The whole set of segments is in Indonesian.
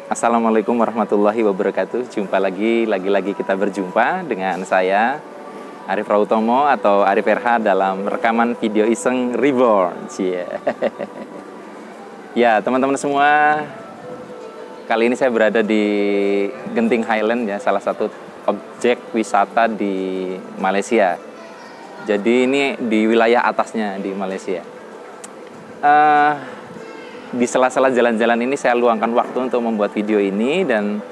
Assalamualaikum warahmatullahi wabarakatuh. Jumpa lagi kita berjumpa dengan saya Arif Rautomo atau Arif RH dalam rekaman video iseng Reborn. Ya, teman-teman semua, kali ini saya berada di Genting Highland ya, salah satu objek wisata di Malaysia. Jadi ini di wilayah atasnya di Malaysia. Di sela-sela jalan-jalan ini saya luangkan waktu untuk membuat video ini, dan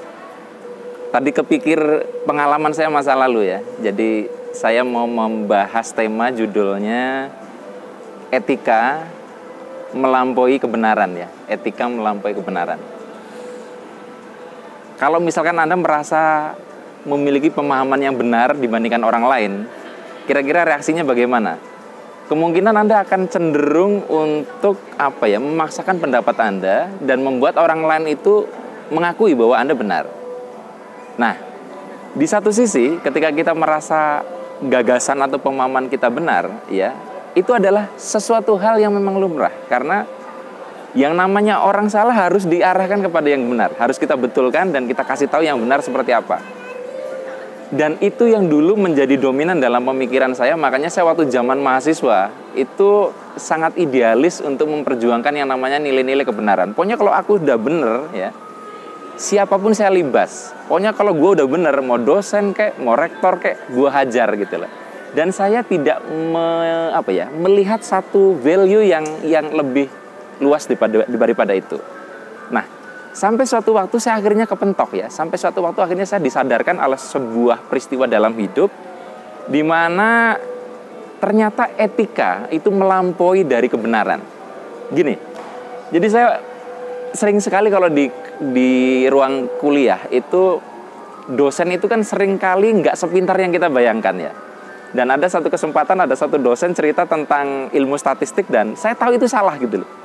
tadi kepikir pengalaman saya masa lalu ya. Jadi saya mau membahas tema judulnya etika melampaui kebenaran ya. Etika melampaui kebenaran. Kalau misalkan Anda merasa memiliki pemahaman yang benar dibandingkan orang lain, kira-kira reaksinya bagaimana? Kemungkinan Anda akan cenderung untuk memaksakan pendapat Anda dan membuat orang lain itu mengakui bahwa Anda benar. Nah, di satu sisi ketika kita merasa gagasan atau pemahaman kita benar, ya, itu adalah sesuatu hal yang memang lumrah, karena yang namanya orang salah harus diarahkan kepada yang benar, harus kita betulkan dan kita kasih tahu yang benar seperti apa. Dan itu yang dulu menjadi dominan dalam pemikiran saya. Makanya saya waktu zaman mahasiswa itu sangat idealis untuk memperjuangkan yang namanya nilai-nilai kebenaran. Pokoknya kalau aku udah bener ya, siapapun saya libas. Pokoknya kalau gue udah bener, mau dosen kek, mau rektor kek, gue hajar gitu loh. Dan saya tidak melihat satu value yang lebih luas daripada itu. Nah, sampai suatu waktu saya akhirnya kepentok ya. Sampai suatu waktu akhirnya saya disadarkan oleh sebuah peristiwa dalam hidup, di mana ternyata etika itu melampaui dari kebenaran. Gini, jadi saya sering sekali kalau di ruang kuliah itu, dosen itu kan sering kali nggak sepintar yang kita bayangkan ya. Dan ada satu kesempatan, ada satu dosen cerita tentang ilmu statistik, dan saya tahu itu salah gitu loh.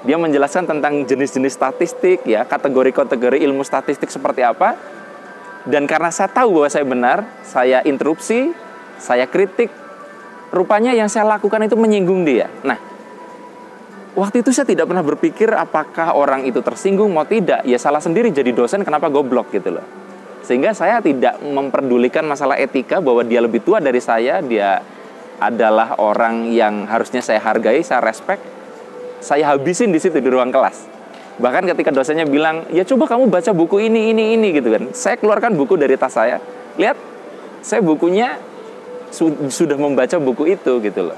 Dia menjelaskan tentang jenis-jenis statistik ya, kategori-kategori ilmu statistik seperti apa. Dan karena saya tahu bahwa saya benar, saya interupsi, saya kritik. Rupanya yang saya lakukan itu menyinggung dia. Nah, waktu itu saya tidak pernah berpikir apakah orang itu tersinggung mau tidak. Ya salah sendiri jadi dosen, kenapa goblok gitu loh. Sehingga saya tidak memperdulikan masalah etika, bahwa dia lebih tua dari saya, dia adalah orang yang harusnya saya hargai, saya respect. Saya habisin di situ di ruang kelas. Bahkan ketika dosennya bilang, ya coba kamu baca buku ini gitu kan. Saya keluarkan buku dari tas saya. Lihat, saya bukunya sudah membaca buku itu gitu loh.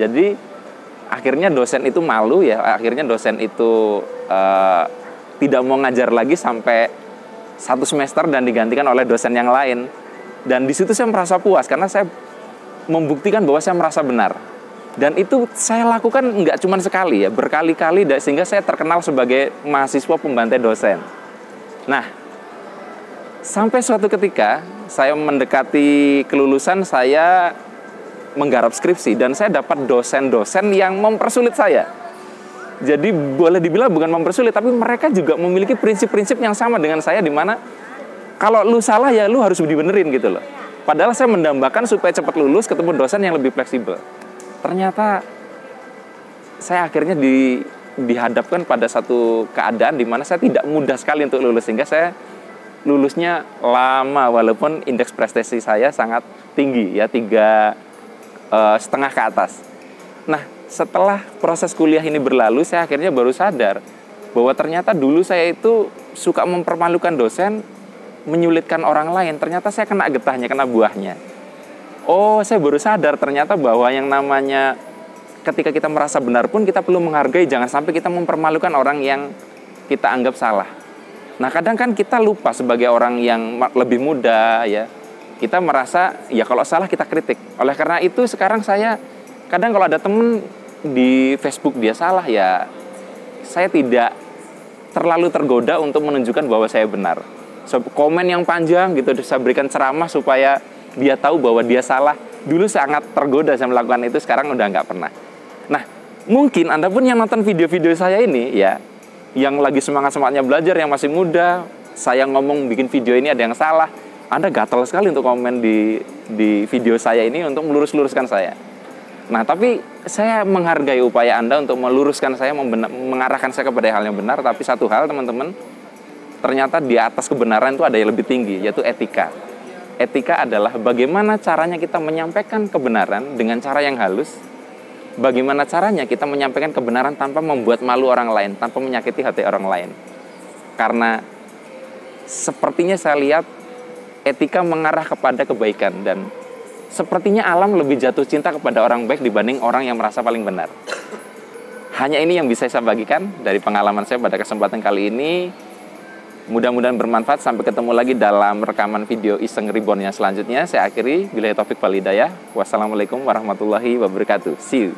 Jadi akhirnya dosen itu malu ya. Akhirnya dosen itu tidak mau ngajar lagi sampai 1 semester dan digantikan oleh dosen yang lain. Dan di situ saya merasa puas karena saya membuktikan bahwa saya merasa benar. Dan itu saya lakukan nggak cuma sekali ya, berkali-kali, sehingga saya terkenal sebagai mahasiswa pembantai dosen. Nah, sampai suatu ketika saya mendekati kelulusan, saya menggarap skripsi, dan saya dapat dosen-dosen yang mempersulit saya. Jadi boleh dibilang bukan mempersulit, tapi mereka juga memiliki prinsip-prinsip yang sama dengan saya, di mana kalau lu salah ya lu harus dibenerin gitu loh. Padahal saya mendambakan supaya cepat lulus, ketemu dosen yang lebih fleksibel. Ternyata saya akhirnya dihadapkan pada satu keadaan di mana saya tidak mudah sekali untuk lulus, sehingga saya lulusnya lama walaupun indeks prestasi saya sangat tinggi ya, 3,5 ke atas. Nah, setelah proses kuliah ini berlalu, saya akhirnya baru sadar bahwa ternyata dulu saya itu suka mempermalukan dosen, menyulitkan orang lain. Ternyata saya kena getahnya, kena buahnya. Oh, saya baru sadar ternyata bahwa yang namanya ketika kita merasa benar pun kita perlu menghargai, jangan sampai kita mempermalukan orang yang kita anggap salah. Nah, kadang kan kita lupa sebagai orang yang lebih muda ya. Kita merasa ya kalau salah kita kritik. Oleh karena itu sekarang saya kadang kalau ada temen di Facebook dia salah ya, saya tidak terlalu tergoda untuk menunjukkan bahwa saya benar. So, komen yang panjang gitu, saya berikan ceramah supaya dia tahu bahwa dia salah. Dulu sangat tergoda saya melakukan itu, sekarang udah nggak pernah. Nah, mungkin Anda pun yang nonton video-video saya ini ya, yang lagi semangat-semangatnya belajar, yang masih muda, saya ngomong bikin video ini ada yang salah, Anda gatel sekali untuk komen di video saya ini untuk melurus-luruskan saya. Nah, tapi saya menghargai upaya Anda untuk meluruskan saya, mengarahkan saya kepada hal yang benar. Tapi satu hal teman-teman, ternyata di atas kebenaran itu ada yang lebih tinggi, yaitu etika. Etika adalah bagaimana caranya kita menyampaikan kebenaran dengan cara yang halus, bagaimana caranya kita menyampaikan kebenaran tanpa membuat malu orang lain, tanpa menyakiti hati orang lain. Karena sepertinya saya lihat etika mengarah kepada kebaikan, dan sepertinya alam lebih jatuh cinta kepada orang baik dibanding orang yang merasa paling benar. Hanya ini yang bisa saya bagikan dari pengalaman saya pada kesempatan kali ini. Mudah-mudahan bermanfaat. Sampai ketemu lagi dalam rekaman video Iseng Reborn yang selanjutnya. Saya akhiri. Billahi taufik wal hidayah. Wassalamualaikum warahmatullahi wabarakatuh. See you.